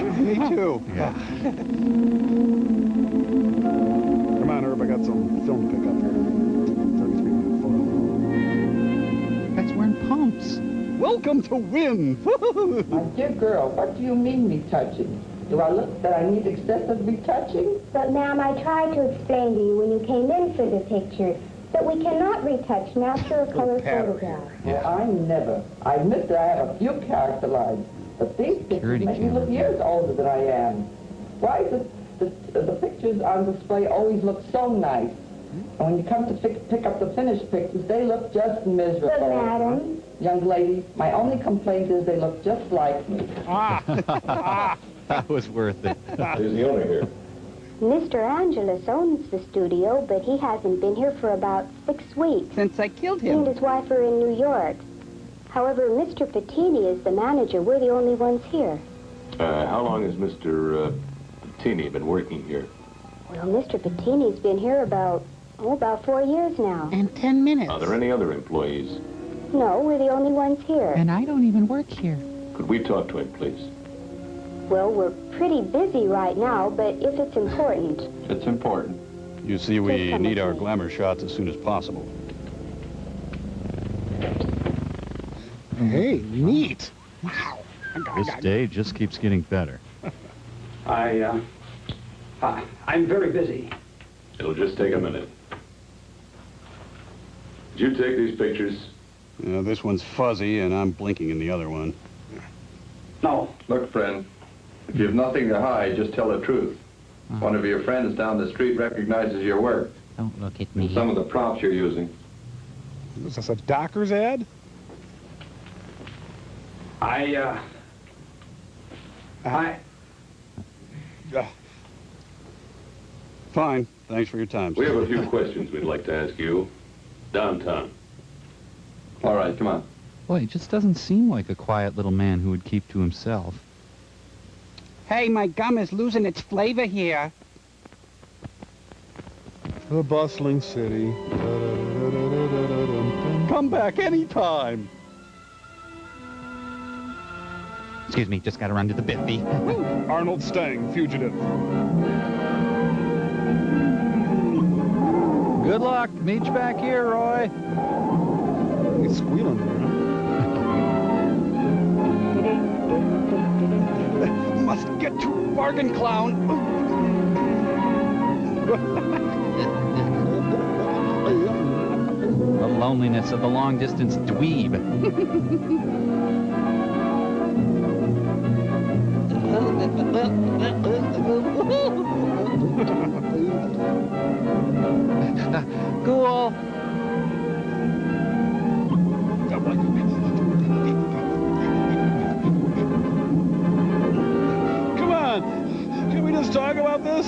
itch. Me too. Yeah. Come on, Herb, I got some film to pick up here. 33-minute photo. Guy's wearing pumps. Welcome to Win. My dear girl, what do you mean retouching? Do I look that I need excessive retouching? But, ma'am, I tried to explain to you when you came in for the picture that we cannot retouch natural color photographs. Well, I never. I admit that I have a few character lines, but these pictures make me look years older than I am. Why is it the pictures on display always look so nice? And when you come to pick up the finished pictures, they look just miserable. But, madam... Young lady, my only complaint is they look just like me. That was worth it. Who's the owner here? Mr. Angelus owns the studio, but he hasn't been here for about 6 weeks. Since I killed He him. and his wife are in New York. However, Mr. Pettini is the manager. We're the only ones here. How long has Mr. Pettini been working here? Well, Mr. Pettini's been here about 4 years now. And 10 minutes. Are there any other employees? No, we're the only ones here. And I don't even work here. Could we talk to him, please? Well, we're pretty busy right now, but if it's important... It's important. You see, we need our glamour shots as soon as possible. Hey, neat. Wow. This day just keeps getting better. I'm very busy. It'll just take a minute. Did you take these pictures? This one's fuzzy, and I'm blinking in the other one. No. Look, friend, if you have nothing to hide, just tell the truth. One of your friends down the street recognizes your work. Don't look at me. And some of the props you're using. Is this a Dockers ad? Fine. Thanks for your time, sir. We have a few questions we'd like to ask you. Downtown. All right, come on. Boy, he just doesn't seem like a quiet little man who would keep to himself. Hey, my gum is losing its flavor here. The bustling city. Come back anytime. Excuse me, just gotta run to the biffy. Arnold Stang, fugitive. Good luck. Meet you back here, Roy. He's squealing there, huh? Must get to bargain clown. The loneliness of the long-distance dweeb. Cool. Come on. Can we just talk about this?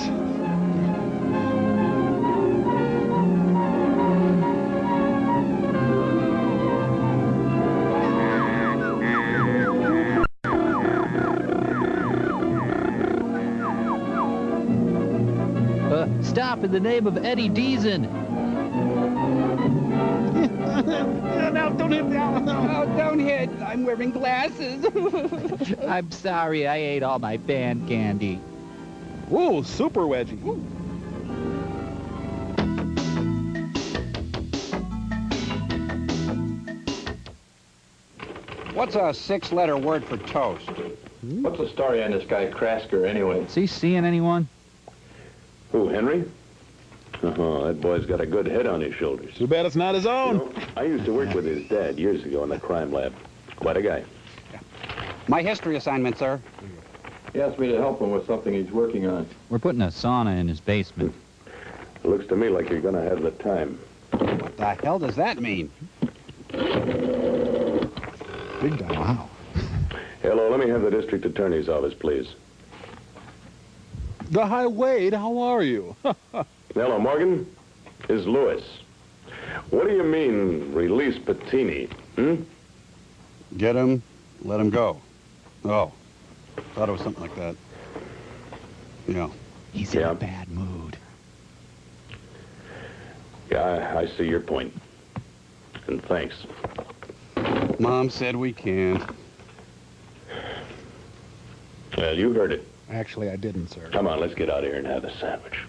Stop in the name of Eddie Deason. No, don't hit me. No, don't hit. I'm wearing glasses. I'm sorry, I ate all my band candy. Ooh, super wedgie. Ooh. What's a 6-letter word for toast? What's the story on this guy Krasker, anyway? Is he seeing anyone? Who, Henry? Oh, that boy's got a good head on his shoulders. Too bad it's not his own. You know, I used to work with his dad years ago in the crime lab. Quite a guy. My history assignment, sir. He asked me to help him with something he's working on. We're putting a sauna in his basement. It looks to me like you're gonna have the time. What the hell does that mean? Big time. Wow. Hello, let me have the district attorney's office, please. The Hi Wade, how are you? Hello, Morgan. Is Lewis. What do you mean, release Pettini? Get him, let him go. Oh, thought it was something like that. Yeah. He's in a bad mood. Yeah, I see your point. And thanks. Mom said we can't. Well, you heard it. Actually, I didn't, sir. Come on, let's get out of here and have a sandwich.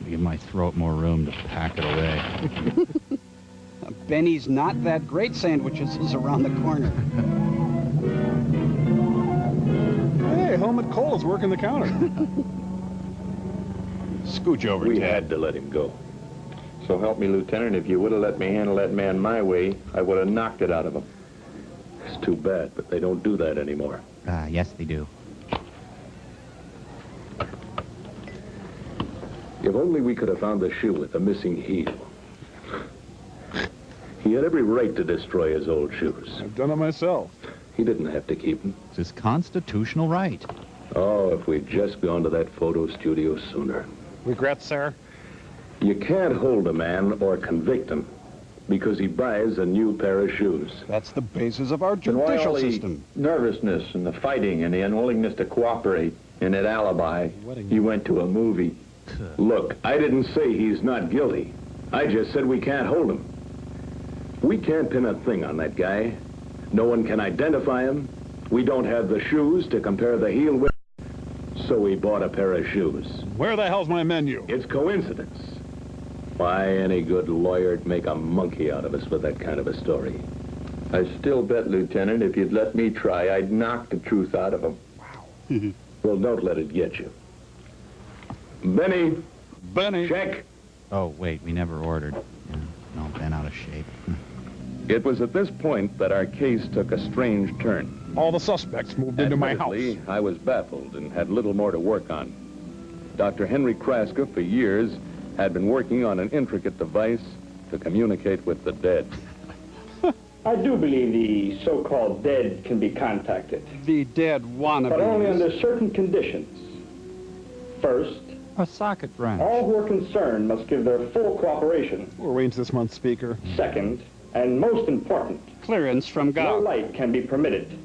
Give my throat more room to pack it away. Benny's not that great sandwiches is around the corner. Hey, Helmut Kohl's working the counter. Scooch over, We Ted. had to let him go. So help me, Lieutenant, if you would have let me handle that man my way, I would have knocked it out of him. It's too bad, but they don't do that anymore. Yes, they do. If only we could have found the shoe with the missing heel. He had every right to destroy his old shoes. I've done it myself. He didn't have to keep them. It's his constitutional right. Oh, if we'd just gone to that photo studio sooner. Regrets, sir? You can't hold a man or convict him because he buys a new pair of shoes. That's the basis of our Then why judicial all the system. nervousness and the fighting and the unwillingness to cooperate and that alibi? He went to a movie. Look, I didn't say he's not guilty. I just said we can't hold him. We can't pin a thing on that guy. No one can identify him. We don't have the shoes to compare the heel with. So we bought a pair of shoes. Where the hell's my menu? It's coincidence. Why, any good lawyer'd make a monkey out of us with that kind of a story. I still bet, Lieutenant, if you'd let me try, I'd knock the truth out of him. Well, don't let it get you. Benny, Benny. check. Oh, wait, we never ordered. Yeah, no, Ben out of shape. It was at this point that our case took a strange turn. All the suspects moved into my house. Admittedly, I was baffled and had little more to work on. Dr. Henry Kraska, for years, had been working on an intricate device to communicate with the dead. I do believe the so-called dead can be contacted, The dead wannabes. but only under certain conditions. First, A socket wrench. all who are concerned must give their full cooperation. We'll arrange this month's speaker. Second, and most important, Clearance from no God. light can be permitted,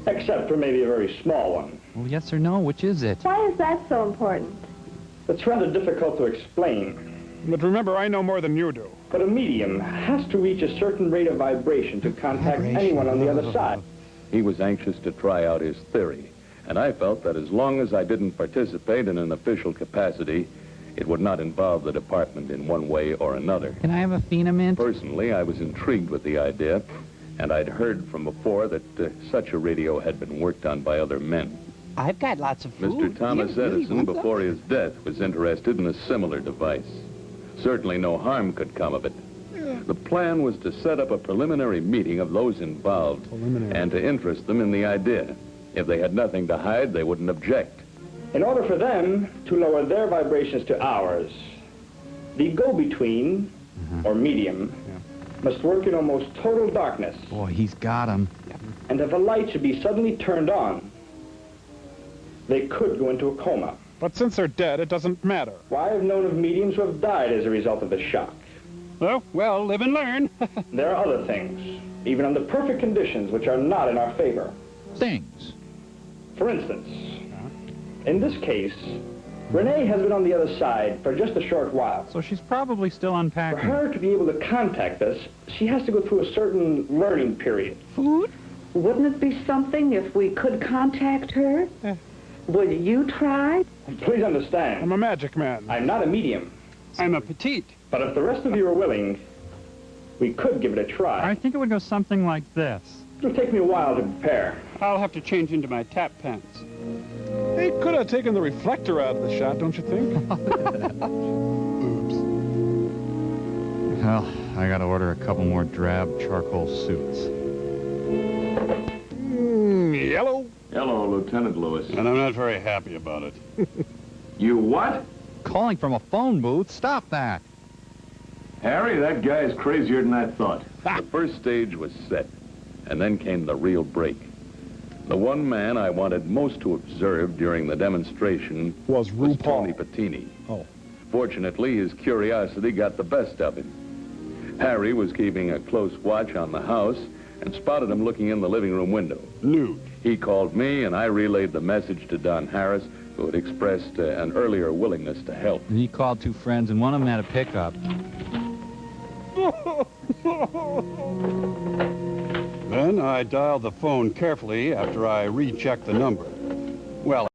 except for maybe a very small one. Well, yes or no, which is it? Why is that so important? It's rather difficult to explain, But remember, I know more than you do. but a medium has to reach a certain rate of vibration to contact anyone on the other side. He was anxious to try out his theory, and I felt that as long as I didn't participate in an official capacity, it would not involve the department in one way or another. Can I have a Phenamint? Personally, I was intrigued with the idea, and I'd heard from before that such a radio had been worked on by other men. I've got lots of food. Mr. Thomas Do you really Edison, want some? before his death, was interested in a similar device. Certainly no harm could come of it. The plan was to set up a preliminary meeting of those involved and to interest them in the idea. If they had nothing to hide, they wouldn't object. In order for them to lower their vibrations to ours, the go-between, or medium, must work in almost total darkness. Boy, he's got him. And if a light should be suddenly turned on, they could go into a coma. But since they're dead, it doesn't matter. Why, I've known of mediums who have died as a result of the shock. Oh, well, live and learn. There are other things, even under perfect conditions, which are not in our favor. Things. For instance, in this case, Renee has been on the other side for just a short while. So she's probably still For unpacking. her to be able to contact us, she has to go through a certain learning period. Food? Wouldn't it be something if we could contact her? Would you try? Please understand, I'm a magic man. I'm not a medium. I'm a petite. But if the rest of you are willing, we could give it a try. I think it would go something like this. It'll take me a while to prepare. I'll have to change into my tap pants. They could have taken the reflector out of the shot, don't you think? Well, I gotta order a couple more drab charcoal suits. Yellow. Hello, Lieutenant Lewis. And I'm not very happy about it. You what? Calling from a phone booth? Stop that. Harry, that guy's crazier than I thought. The first stage was set, and then came the real break. The one man I wanted most to observe during the demonstration Was was RuPaul. Tony Pettini. Oh. Fortunately, his curiosity got the best of him. Harry was keeping a close watch on the house and spotted him looking in the living room window. Nude. He called me, and I relayed the message to Don Harris, who had expressed an earlier willingness to help. And he called two friends, and one of them had a pickup. Then I dialed the phone carefully after I rechecked the number. Well,